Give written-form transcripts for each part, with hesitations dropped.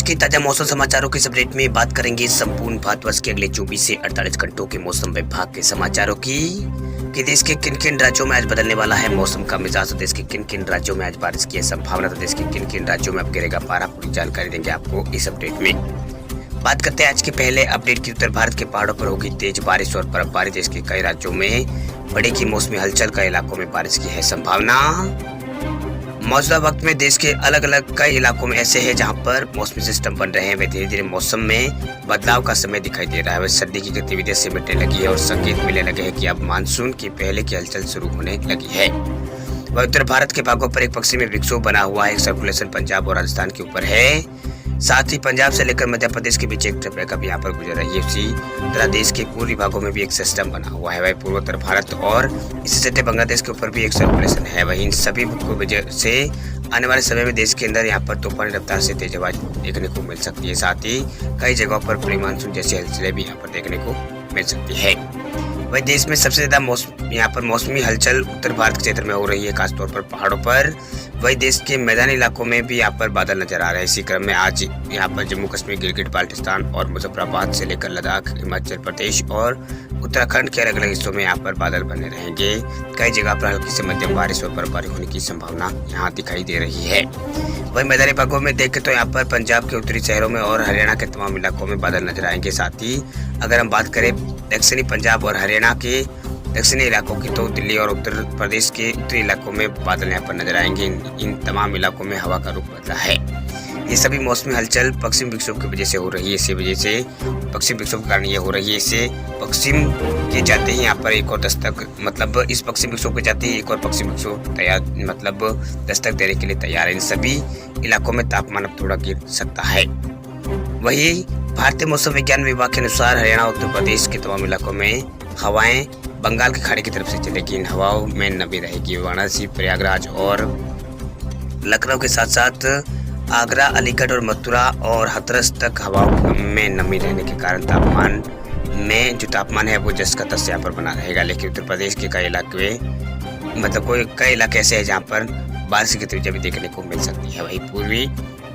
के ताजा मौसम समाचारों के इस अपडेट में बात करेंगे संपूर्ण भारतवर्ष के अगले 24 से 48 घंटों के मौसम विभाग के समाचारों की कि देश के किन किन राज्यों में आज बदलने वाला है मौसम का मिजाज। देश के किन किन राज्यों में आज बारिश की है संभावना। तो देश के किन किन राज्यों में अब गिरेगा पारा, पूरी जानकारी देंगे आपको इस अपडेट में। बात करते हैं आज के पहले अपडेट की। उत्तर भारत के पहाड़ों पर होगी तेज बारिश और बर्फबारी। देश के कई राज्यों में बढ़ेगी मौसमी हलचल, कई इलाकों में बारिश की है संभावना। मौजूदा वक्त में देश के अलग अलग कई इलाकों में ऐसे हैं जहां पर मौसमी सिस्टम बन रहे हैं। वे धीरे धीरे मौसम में बदलाव का समय दिखाई दे रहा है। वह सर्दी की गतिविधियां सिमटने लगी है और संकेत मिलने लगे हैं कि अब मानसून की पहले की हलचल शुरू होने लगी है। वह उत्तर भारत के भागों पर एक पश्चिमी विक्षोभ बना हुआ है। एक सर्कुलेशन पंजाब और राजस्थान के ऊपर है। साथ ही पंजाब से लेकर मध्य प्रदेश के बीच एक ट्रफ रेखा भी यहाँ पर गुजर रही है। उसी तरह देश के पूर्वी भागों में भी एक सिस्टम बना हुआ है। वही पूर्वोत्तर भारत और इससे सटे बांग्लादेश के ऊपर भी एक सर्कुलेशन है। वही इन सभी की वजह से आने वाले समय में देश के अंदर यहाँ पर तूफानी रफ्तार से तेज हवा देखने को मिल सकती है। साथ ही कई जगहों पर प्री मानसून जैसी हलचलें भी यहाँ पर देखने को मिल सकती है। वही देश में सबसे ज्यादा यहाँ पर मौसमी हलचल उत्तर भारत के क्षेत्र में हो रही है, खासतौर पर पहाड़ों पर। वही देश के मैदानी इलाकों में भी यहाँ पर बादल नजर आ रहे हैं। इसी क्रम में आज यहाँ पर जम्मू कश्मीर, गिलगित बाल्टिस्तान और मुजफ्फराबाद से लेकर लद्दाख, हिमाचल प्रदेश और उत्तराखंड के अलग अलग हिस्सों में यहाँ पर बादल बने रहेंगे। कई जगह पर हल्की से मध्यम बारिश और बर्फबारी होने की संभावना यहाँ दिखाई दे रही है। वही मैदानी भागों में देखें तो यहाँ पर पंजाब के उत्तरी शहरों में और हरियाणा के तमाम इलाकों में बादल नजर आएंगे। साथ ही अगर हम बात करें दक्षिणी पंजाब और हरियाणा के दक्षिणी इलाकों की, तो दिल्ली और उत्तर प्रदेश के उत्तरी इलाकों में बादल यहाँ पर नजर आएंगे। इन तमाम इलाकों में हवा का रुख बदला है। ये सभी मौसमी हलचल पश्चिम विक्षोभ की वजह से हो रही है। इसी वजह से पश्चिम विक्षोभ के कारण ये हो रही है। इससे पश्चिम के जाते ही यहाँ पर एक और दस्तक, मतलब इस पश्चिम विक्षोभ के जाते ही एक और पश्चिम विक्षोभ तैयार, मतलब दस्तक देने के लिए तैयार है। इन सभी इलाकों में तापमान अब थोड़ा गिर सकता है। वही भारतीय मौसम विज्ञान विभाग के अनुसार हरियाणा और उत्तर प्रदेश के तमाम इलाकों में हवाएं बंगाल की खाड़ी की तरफ से चलेगी। इन हवाओं में नमी रहेगी। वाराणसी, प्रयागराज और लखनऊ के साथ साथ आगरा, अलीगढ़ और मथुरा और हाथरस तक हवाओं में नमी रहने के कारण तापमान में जो तापमान है वो 10 से यहाँ पर बना रहेगा। लेकिन उत्तर प्रदेश के कई इलाके, मतलब कई इलाके ऐसे हैं जहाँ पर बारिश की गतिविधियां भी देखने को मिल सकती है। वही पूर्वी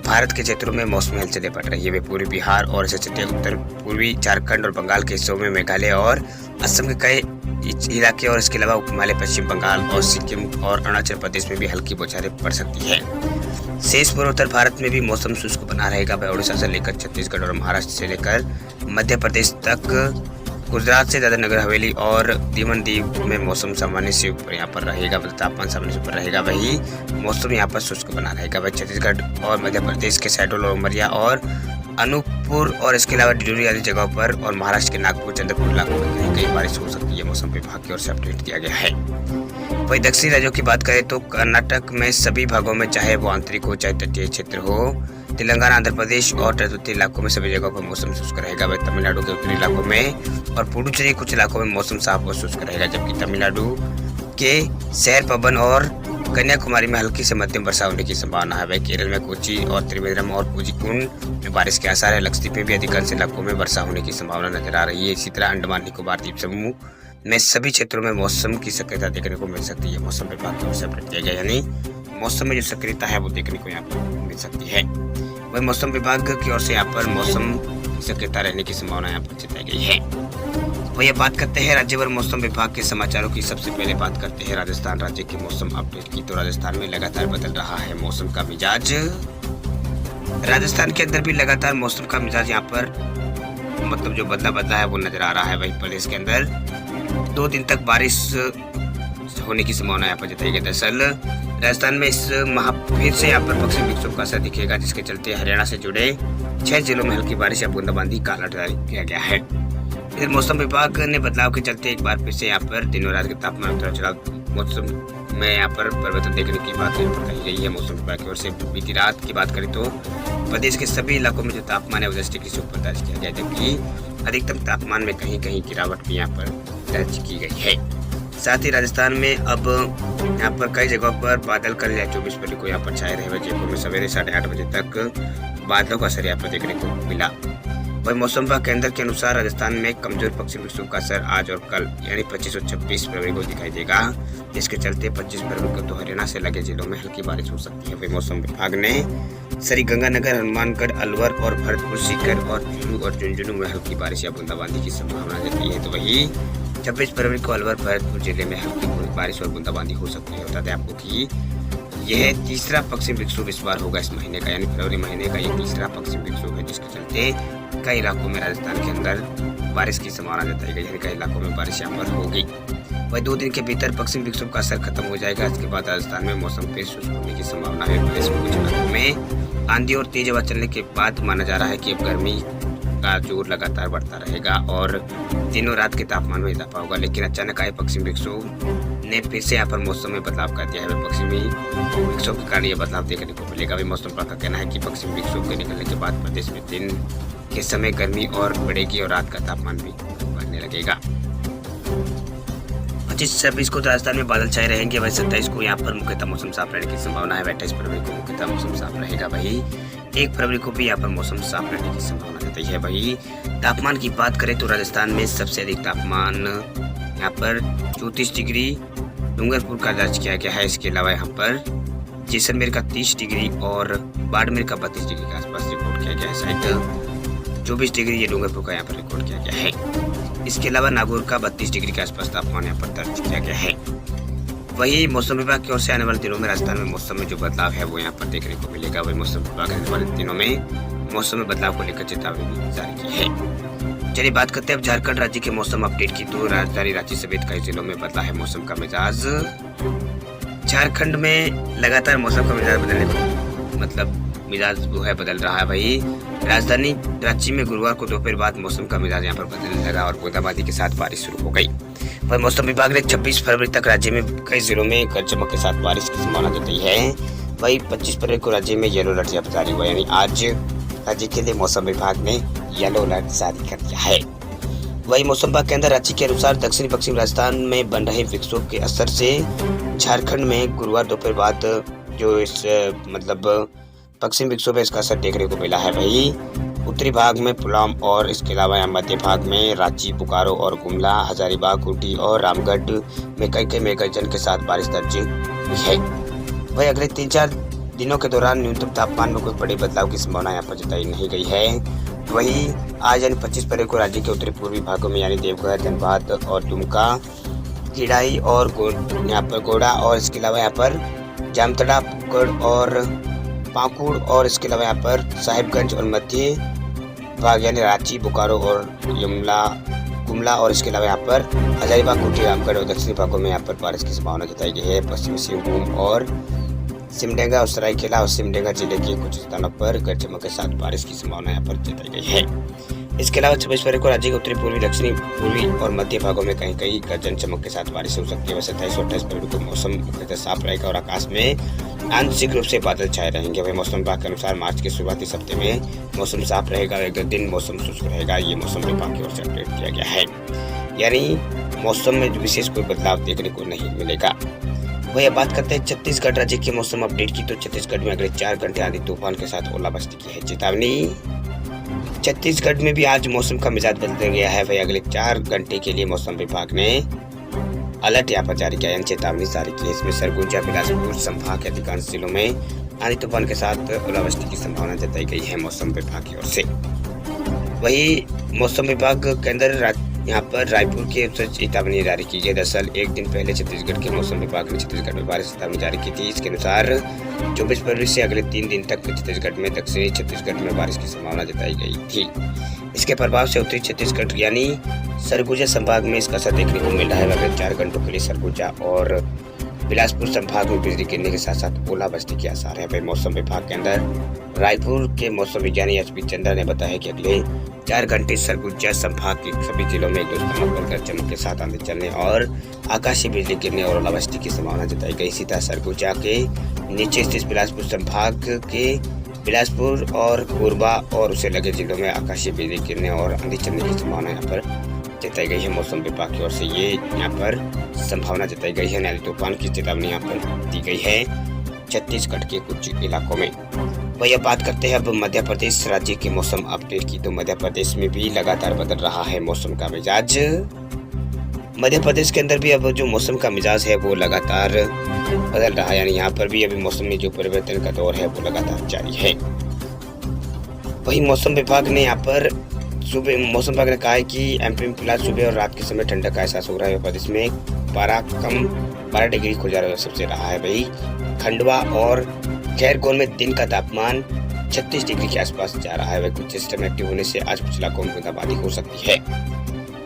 भारत के क्षेत्रों में मौसमी हलचलें बढ़ रही है। वे पूर्वी बिहार और इससे सटे उत्तर पूर्वी झारखंड और बंगाल के हिस्सों में, मेघालय और असम के कई इलाके और इसके अलावा उपहिमालय, पश्चिम बंगाल और सिक्किम और अरुणाचल प्रदेश में भी हल्की बौछारें पड़ सकती है। शेष पूर्वोत्तर भारत में भी मौसम शुष्क बना रहेगा। वह उड़ीसा से लेकर छत्तीसगढ़ और महाराष्ट्र से लेकर मध्य प्रदेश तक, गुजरात से दादरा नगर हवेली और दमन दीव में मौसम सामान्य से ऊपर यहाँ पर रहेगा, मतलब तापमान सामान्य से ऊपर रहेगा। वही मौसम यहाँ पर शुष्क बना रहेगा। वही छत्तीसगढ़ और मध्य प्रदेश के शहडोल और उमरिया और अनूपपुर और इसके अलावा डिडोरी आदि जगहों पर और महाराष्ट्र के नागपुर, चंद्रपुर इलाकों में कहीं कहीं बारिश हो सकती है। मौसम विभाग की ओर से अपडेट किया गया है। वही दक्षिणी राज्यों की बात करें तो कर्नाटक में सभी भागों में, चाहे वो आंतरिक हो चाहे तटीय क्षेत्र हो, तेलंगाना, आंध्र प्रदेश और तटीय इलाकों में सभी जगहों पर मौसम शुष्क रहेगा। वही तमिलनाडु के उत्तरी इलाकों में और पुडुचेरी कुछ इलाकों में मौसम साफ और शुष्क रहेगा। जबकि तमिलनाडु के शहर पवन और कन्याकुमारी में हल्की से मध्यम वर्षा होने की संभावना है। वह केरल में कोची और त्रिवेंद्रम और कोझिकोड में बारिश के आसार है। लक्षद्वीप में भी अधिकांश इलाकों में वर्षा होने की संभावना नजर आ रही है। इसी तरह अंडमान निकोबार द्वीप समूह में सभी क्षेत्रों में मौसम की सक्रियता देखने को मिल सकती है। मौसम विभाग की ओर से अपडेट किया गया, यानी मौसम में जो सक्रियता है वो देखने को यहाँ पर मिल सकती है। वही मौसम विभाग की ओर से यहाँ पर मौसम की सक्रियता रहने की संभावना यहाँ पर जताई गई है। वही बात करते हैं राज्यभर मौसम विभाग के समाचारों की। सबसे पहले बात करते हैं राजस्थान राज्य के मौसम अपडेट की। तो राजस्थान में लगातार बदल रहा है मौसम का मिजाज। राजस्थान के अंदर भी लगातार मौसम का मिजाज यहाँ पर, मतलब जो बदला है वो नजर आ रहा है। वही प्रदेश के अंदर 2 दिन तक बारिश होने की संभावना यहाँ पर जताई गई। दरअसल राजस्थान में इस माह फिर से यहाँ पर पश्चिमी विक्षोभ का असर दिखेगा, जिसके चलते हरियाणा से जुड़े 6 जिलों में हल्की बारिश या बूंदाबांदी का अलर्ट जारी किया गया है। फिर मौसम विभाग ने बदलाव के चलते एक बार फिर से यहाँ पर दिनों रात के तापमान में उतार चढ़ाव, मौसम में यहाँ पर परिवर्तन देखने की बात यहाँ पर कही गई है। मौसम विभाग की ओर से बीती रात की बात करें तो प्रदेश के सभी इलाकों में जो तापमान है वो 10 डिग्री से ऊपर दर्ज किया गया, जबकि अधिकतम तापमान में कहीं कहीं गिरावट भी यहाँ पर दर्ज की गई है। साथ ही राजस्थान में अब यहाँ पर कई जगहों पर बादल कल या 24 फरवरी को यहाँ पर छाए रहे। जयपुर में सवेरे 8:30 बजे तक बादलों का असर यहाँ पर देखने को मिला। वही मौसम विभाग केंद्र के अनुसार राजस्थान में कमजोर पश्चिमी विक्षोभ का असर आज और कल यानी 25 और 26 फरवरी को दिखाई देगा, जिसके चलते 25 फरवरी को तो हरियाणा से लगे जिलों में हल्की बारिश हो सकती है। वही मौसम विभाग ने श्रीगंगानगर, हनुमानगढ़, अलवर और भरतपुर, सीकर और चूरू और झुंझुनू में हल्की बारिश या बूंदाबांदी की संभावना जताई है। तो वही 26 फरवरी को अलवर, भरतपुर जिले में हल्की बारिश और बूंदाबांदी हो सकती है। बता दें आपको कि यह तीसरा पश्चिमी विक्षोभ इस बार होगा इस महीने का, यानी फरवरी महीने का ये तीसरा पश्चिमी विक्षोभ है, जिसके चलते कई इलाकों में राजस्थान के अंदर बारिश की संभावना जताई गई है। कई इलाकों में बारिश यहाँ पर होगी। वही 2 दिन के भीतर पश्चिमी विक्षोभ का असर खत्म हो जाएगा। इसके बाद राजस्थान में मौसम फिर शुष्क होने की संभावना है। कुछ इलाकों में आंधी और तेज हवा चलने के बाद माना जा रहा है कि अब गर्मी का जोर लगातार बढ़ता रहेगा और दिनों रात के तापमान में इजाफा होगा। लेकिन अचानक आए पश्चिमी विक्षोभ ने फिर से यहाँ पर मौसम में बदलाव कर दिया है। पश्चिमी विक्षोभ के कारण यह बदलाव देखने को मिलेगा। भी मौसम विभाग का कहना है कि पश्चिमी विक्षोभ के निकलने के बाद प्रदेश में दिन के समय गर्मी और बढ़ेगी और रात का तापमान भी बढ़ने लगेगा। 25-26 को राजस्थान में बादल छाए रहेंगे। वही 27 को यहाँ पर मुख्यतः मौसम साफ रहने की संभावना है। 28 फरवरी को मुख्यतः मौसम साफ रहेगा। वही 1 फरवरी को भी यहाँ पर मौसम साफ रहने की संभावना रहती है। वही तापमान की बात करें तो राजस्थान में सबसे अधिक तापमान यहाँ पर 34 डिग्री डूंगरपुर का दर्ज किया गया है। इसके अलावा यहाँ पर जैसलमेर का 30 डिग्री और बाड़मेर का 32 डिग्री के आसपास रिकॉर्ड किया गया है। शायद 24 डिग्री ये डूंगरपुर का यहाँ पर रिकॉर्ड किया गया है। इसके अलावा नागौर का 32 डिग्री के आसपास तापमान यहाँ पर दर्ज किया गया है। वही मौसम विभाग की ओर से आने वाले दिनों में राजस्थान में मौसम में जो बदलाव है वो यहाँ पर देखने को मिलेगा। वही मौसम विभाग आने वाले दिनों में मौसम में बदलाव को लेकर चेतावनी भी जारी की है। चलिए बात करते हैं अब झारखंड राज्य के मौसम अपडेट की। तो राजधानी रांची समेत कई जिलों में बदला है मौसम का मिजाज। झारखंड में लगातार मौसम का मिजाज बदलने को मिजाज जो है बदल रहा है। वही राजधानी रांची में गुरुवार को दोपहर बाद मौसम का मिजाज यहाँ पर बदलने लगा और बूंदाबांदी के साथ बारिश शुरू हो गई। वही मौसम विभाग ने 26 फरवरी तक राज्य में कई जिलों में गरज चमक के साथ बारिश की संभावना जताई है। वही 25 फरवरी को राज्य में येलो अलर्ट जारी हुआ, यानी आज राज्य के लिए मौसम विभाग ने येलो अलर्ट जारी कर दिया है। वही मौसम विभाग के अंदर राज्य के अनुसार दक्षिणी पश्चिम राजस्थान में बन रहे विक्षोभ के असर से झारखंड में गुरुवार दोपहर बाद जो इस पश्चिम विक्षोभ है इसका असर देखने को मिला है। वही उत्तरी भाग में पुलाम और इसके अलावा यहाँ मध्य भाग में रांची, बोकारो और गुमला, हजारीबाग, खूंटी और रामगढ़ में कई मेघ गर्जन के साथ बारिश दर्ज हुई है। वही अगले 3-4 दिनों के दौरान न्यूनतम तापमान में कोई बड़े बदलाव की संभावना यहाँ पर जताई नहीं गई है। वही आज यानी 25 फरवरी को राज्य के उत्तरी पूर्वी भागों में यानी देवघर, धनबाद और दुमका, किड़ाई और यहाँ पर गोड़ा और इसके अलावा यहाँ पर जामतड़ा, पुक्कड़ और पाकुड़ और इसके अलावा यहाँ पर साहिबगंज और मध्य भाग यानी रांची, बोकारो और गुमला और इसके अलावा यहाँ पर हजारीबाग, खूंटी, रामगढ़ और दक्षिणी भागों में यहाँ पर बारिश की संभावना जताई गई है। पश्चिमी सिंहभूम और सिमडेगा और सरायकेला और सिमडेगा जिले के कुछ स्थानों पर गरज चमक के साथ बारिश की संभावना यहाँ पर जताई गई है। इसके अलावा 26 फरवरी को राज्य के उत्तरी पूर्वी, दक्षिणी पूर्वी और मध्य भागों में कहीं गर्जन चमक के साथ बारिश हो सकती है। वैसे 27 और 28 फरवरी को मौसम मुख्यतः साफ रहेगा और आकाश में आंशिक रूप से बादल छाए रहेंगे। वही मौसम विभाग के अनुसार मार्च के शुरुआती सप्ताह में मौसम साफ रहेगा, एक दिन मौसम शुष्क रहेगा। ये मौसम विभाग की ओर से अपडेट किया गया है, यानी मौसम में विशेष कोई बदलाव देखने को नहीं मिलेगा। वही बात करते हैं छत्तीसगढ़ राज्य के मौसम अपडेट की। तो छत्तीसगढ़ में अगले 4 घंटे आंधी तूफान के साथ ओलावृष्टि की है चेतावनी। छत्तीसगढ़ में भी आज मौसम का मिजाज बदल गया है। वही अगले 4 घंटे के लिए मौसम विभाग ने अलर्ट यहाँ पर जारी किया, यानी चेतावनी जारी की है। इसमें सरगुजा, बिलासपुर संभाग के अधिकांश जिलों में आंधी तूफान के साथ ओलावृष्टि की संभावना जताई गई है मौसम विभाग की ओर से। वही मौसम विभाग के अंदर यहाँ पर रायपुर की चेतावनी जारी की है। दरअसल एक दिन पहले छत्तीसगढ़ के मौसम विभाग ने छत्तीसगढ़ में बारिश चेतावनी जारी की थी। इसके अनुसार 24 फरवरी से अगले 3 दिन तक छत्तीसगढ़ में दक्षिणी छत्तीसगढ़ में बारिश की संभावना जताई गई थी। इसके प्रभाव से उत्तरी छत्तीसगढ़ यानी सरगुजा संभाग में इसका असर देखने को मिल रहा है। अगले 4 घंटों के लिए सरगुजा और बिलासपुर संभाग में बिजली गिरने के साथ साथ ओलावृष्टि के आसार है। मौसम विभाग के अंदर रायपुर के मौसम विज्ञानी एचपी चंद्रा ने बताया कि अगले 4 घंटे सरगुजा संभाग के सभी जिलों में 1-2 स्थानों पर गरज चमक के साथ आंधी चलने और आकाशीय बिजली गिरने और ओलावृष्टि की संभावना जताई गई। इसी तरह सरगुजा के नीचे स्थित बिलासपुर संभाग के बिलासपुर और कोरबा और उसे लगे जिलों में आकाशीय बिजली गिरने और आंधी चलने की संभावना यहाँ पर जताई गई है। मौसम विभाग की ओर से ये यहाँ पर संभावना जताई गई है। आंधी तूफान की चेतावनी यहाँ पर दी गई है। छत्तीसगढ़ के कुछ इलाकों में। वही अब बात करते हैं अब मध्य प्रदेश राज्य के मौसम अपडेट की। तो मध्य प्रदेश में भी लगातार बदल रहा है मौसम का मिजाज। मध्य प्रदेश के अंदर भी अब जो मौसम का मिजाज है वो लगातार बदल रहा है, यानी यहाँ पर भी अभी मौसम में जो परिवर्तन का दौर है वो लगातार जारी है। वही मौसम विभाग ने यहाँ पर मौसम विभाग ने कहा है कि एमपी में फिलहाल सुबह और रात के समय ठंडक का एहसास हो रहा है। प्रदेश में 12 डिग्री खुजा सबसे रहा है। वही खंडवा और खैरगोन में दिन का तापमान 36 डिग्री के आसपास जा रहा है। वही कुछ सिस्टम एक्टिव होने से आज कुछ इलाकों में बूंदाबांदी हो सकती है।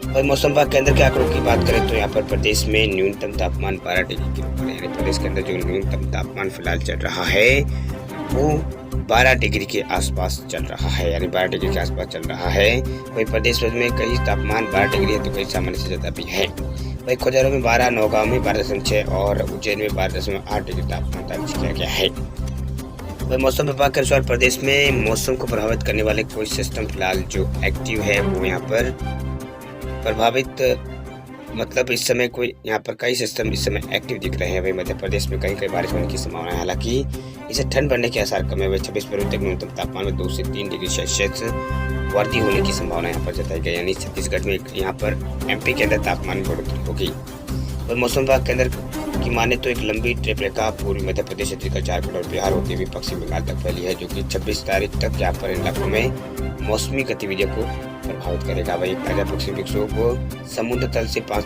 और मौसम विभाग केंद्र के आंकड़ों की बात करें तो यहाँ पर प्रदेश में न्यूनतम तापमान 12 डिग्री के ऊपर है, यानी प्रदेश के अंदर जो न्यूनतम तापमान फिलहाल चल रहा है वो 12 डिग्री के आसपास चल रहा है, यानी 12 डिग्री के आसपास चल रहा है। वही प्रदेश भर में कई तापमान 12 डिग्री है तो कई सामान्य से ज्यादा भी है। वही खोजारो में 12, नौगांव में 12.6 और उज्जैन में 12.8 डिग्री तापमान दर्ज किया गया है। वही मौसम विभाग के अनुसार प्रदेश में मौसम को प्रभावित करने वाले कोई सिस्टम फिलहाल जो एक्टिव है वो यहाँ पर प्रभावित मतलब इस समय कोई यहाँ पर कई सिस्टम इस समय एक्टिव दिख रहे हैं। वही मध्य प्रदेश में कहीं बारिश होने की संभावना है, हालांकि इसे ठंड बढ़ने के आसार कम है। वही 26 फरवरी तक न्यूनतम तापमान में 2 से 3 डिग्री सेल्सियस वृद्धि होने की संभावना यहाँ पर जताई गई, यानी छत्तीसगढ़ में यहाँ पर एमपी के अंदर तापमान में बढ़ोतरी होगी। और मौसम विभाग के अंदर की माने तो एक लंबी ट्रिप रेखा पूर्वी मध्य प्रदेश, छत्तीसगढ़, झारखंड और बिहार होते हुए पश्चिम बंगाल तक फैली है, जो कि 26 तारीख तक यहाँ पर इन इलाकों में मौसमी गतिविधियों को प्रभावित करेगा। वही ताजा पश्चिमी विक्षोभ समुद्र तल से 5